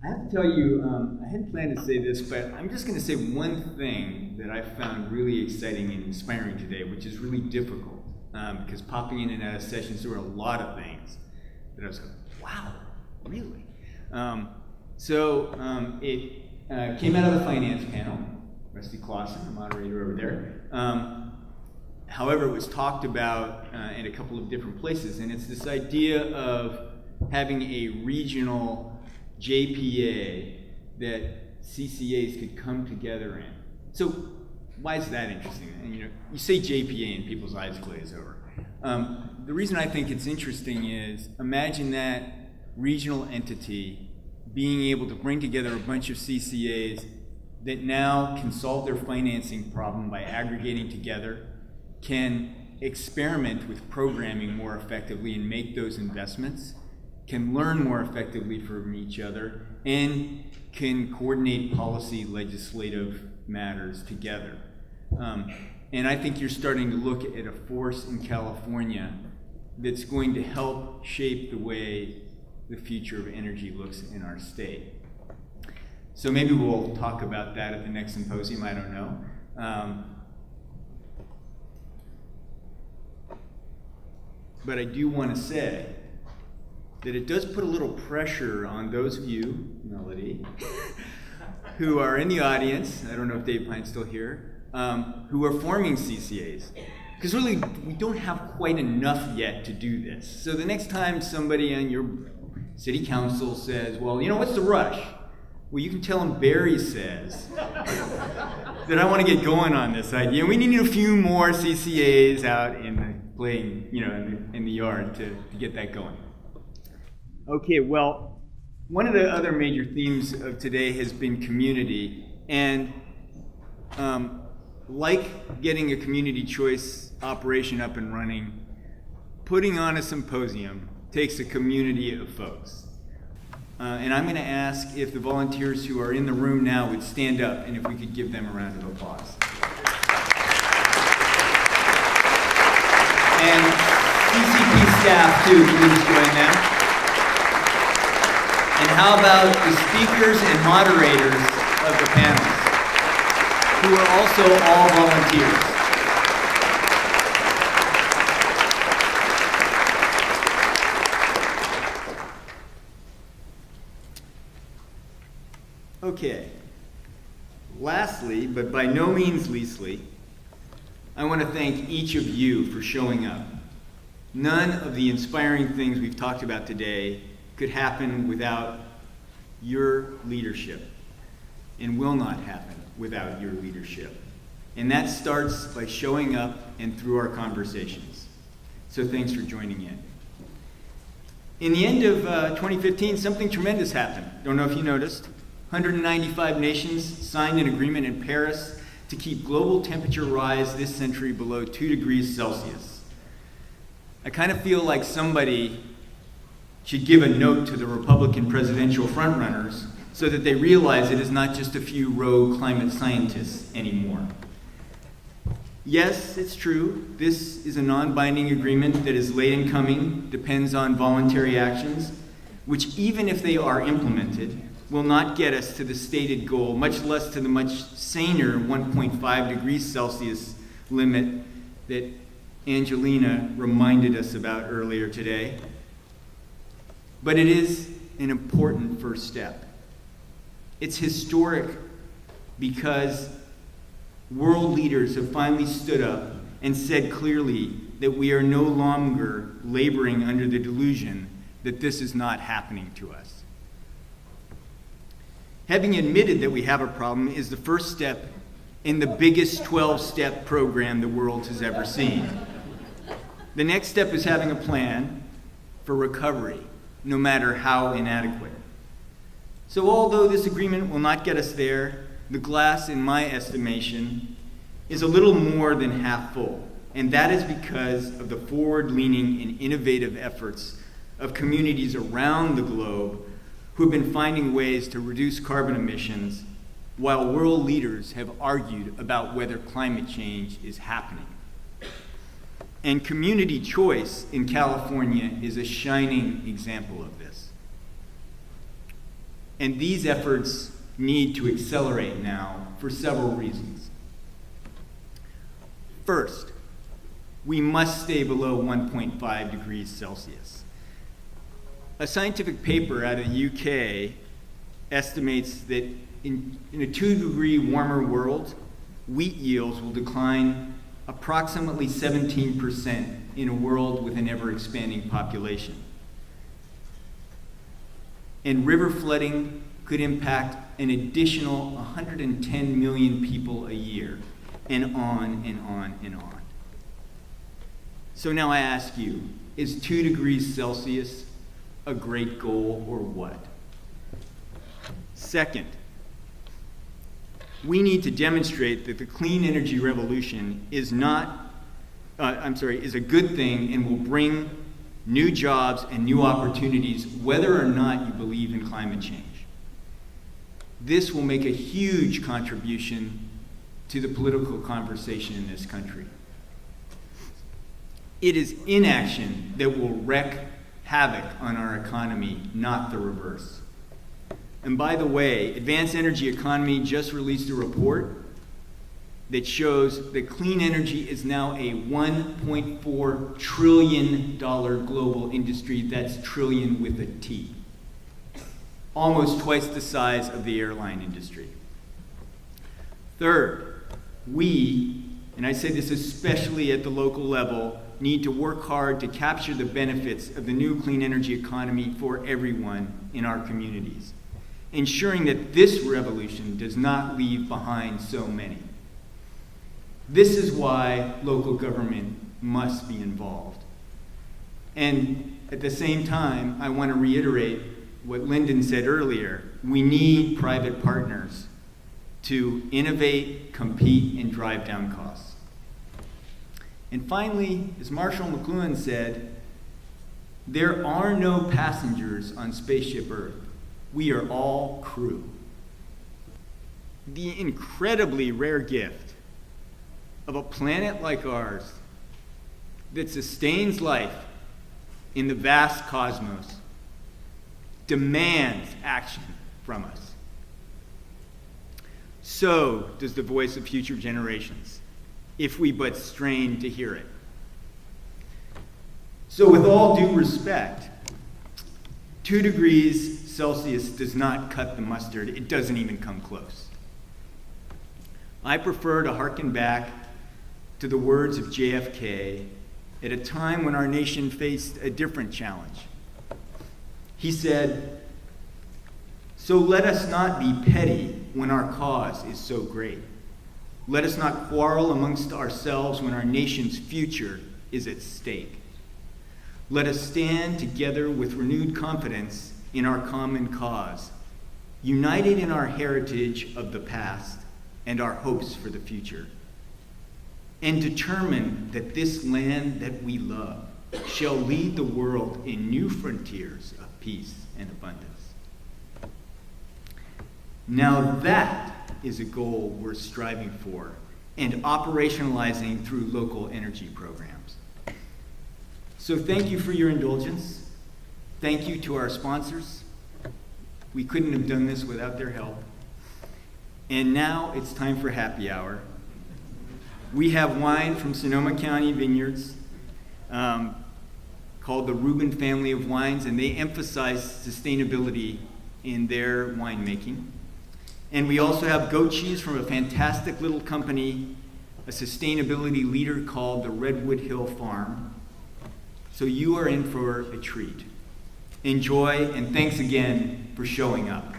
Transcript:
I have to tell you, I hadn't planned to say this, but I'm just going to say one thing that I found really exciting and inspiring today, which is really difficult, because popping in and out of sessions, there were a lot of things that I was like, wow, really? It came out of the finance panel, Rusty Clausen, the moderator over there. However, it was talked about in a couple of different places, and it's this idea of having a regional JPA that CCAs could come together in. So why is that interesting? And, you say JPA and people's eyes glaze over. The reason I think it's interesting is imagine that regional entity being able to bring together a bunch of CCAs that now can solve their financing problem by aggregating together, can experiment with programming more effectively and make those investments, can learn more effectively from each other, and can coordinate policy legislative matters together. And I think you're starting to look at a force in California that's going to help shape the way the future of energy looks in our state. So maybe we'll talk about that at the next symposium, I don't know. But I do want to say that it does put a little pressure on those of you, Melody, who are in the audience, I don't know if Dave Pine's still here, who are forming CCAs. Because really, we don't have quite enough yet to do this. So the next time somebody on your city council says, well, what's the rush? Well, you can tell them Barry says that I want to get going on this idea. We need a few more CCAs out in the playing, in the yard to get that going. Okay, well, one of the other major themes of today has been community, and like getting a community choice operation up and running, putting on a symposium takes a community of folks. And I'm going to ask if the volunteers who are in the room now would stand up and if we could give them a round of applause. And CCP staff too, please join them. And how about the speakers and moderators of the panels, who are also all volunteers? Okay. Lastly, but by no means leastly, I want to thank each of you for showing up. None of the inspiring things we've talked about today could happen without your leadership, and will not happen without your leadership. And that starts by showing up and through our conversations. So thanks for joining in. In the end of 2015, something tremendous happened. Don't know if you noticed. 195 nations signed an agreement in Paris to keep global temperature rise this century below 2 degrees Celsius. I kind of feel like somebody should give a note to the Republican presidential frontrunners so that they realize it is not just a few rogue climate scientists anymore. Yes, it's true. This is a non-binding agreement that is late in coming, depends on voluntary actions, which even if they are implemented, will not get us to the stated goal, much less to the much saner 1.5 degrees Celsius limit that Angelina reminded us about earlier today. But it is an important first step. It's historic because world leaders have finally stood up and said clearly that we are no longer laboring under the delusion that this is not happening to us. Having admitted that we have a problem is the first step in the biggest 12-step program the world has ever seen. The next step is having a plan for recovery, no matter how inadequate. So although this agreement will not get us there, the glass, in my estimation, is a little more than half full. And that is because of the forward-leaning and innovative efforts of communities around the globe who have been finding ways to reduce carbon emissions while world leaders have argued about whether climate change is happening. And community choice in California is a shining example of this. And these efforts need to accelerate now for several reasons. First, we must stay below 1.5 degrees Celsius. A scientific paper out of the UK estimates that in a 2-degree warmer world, wheat yields will decline approximately 17% in a world with an ever-expanding population. And river flooding could impact an additional 110 million people a year, and on and on and on. So now I ask you, is 2 degrees Celsius a great goal or what? Second, we need to demonstrate that the clean energy revolution is a good thing and will bring new jobs and new opportunities, whether or not you believe in climate change. This will make a huge contribution to the political conversation in this country. It is inaction that will wreak havoc on our economy, not the reverse. And by the way, Advanced Energy Economy just released a report that shows that clean energy is now a $1.4 trillion global industry. That's trillion with a T. Almost twice the size of the airline industry. Third, we, and I say this especially at the local level, need to work hard to capture the benefits of the new clean energy economy for everyone in our communities, ensuring that this revolution does not leave behind so many. This is why local government must be involved. And at the same time, I want to reiterate what Lyndon said earlier. We need private partners to innovate, compete, and drive down costs. And finally, as Marshall McLuhan said, there are no passengers on Spaceship Earth. We are all crew. The incredibly rare gift of a planet like ours that sustains life in the vast cosmos demands action from us. So does the voice of future generations, if we but strain to hear it. So with all due respect, 2 degrees Celsius does not cut the mustard. It doesn't even come close. I prefer to hearken back to the words of JFK at a time when our nation faced a different challenge. He said, "So let us not be petty when our cause is so great. Let us not quarrel amongst ourselves when our nation's future is at stake. Let us stand together with renewed confidence in our common cause, united in our heritage of the past and our hopes for the future, and determined that this land that we love shall lead the world in new frontiers of peace and abundance." Now that is a goal we're striving for and operationalizing through local energy programs. So thank you for your indulgence. Thank you to our sponsors. We couldn't have done this without their help. And now it's time for happy hour. We have wine from Sonoma County Vineyards called the Reuben family of wines, and they emphasize sustainability in their winemaking. And we also have goat cheese from a fantastic little company, a sustainability leader called the Redwood Hill Farm. So you are in for a treat. Enjoy, and thanks again for showing up.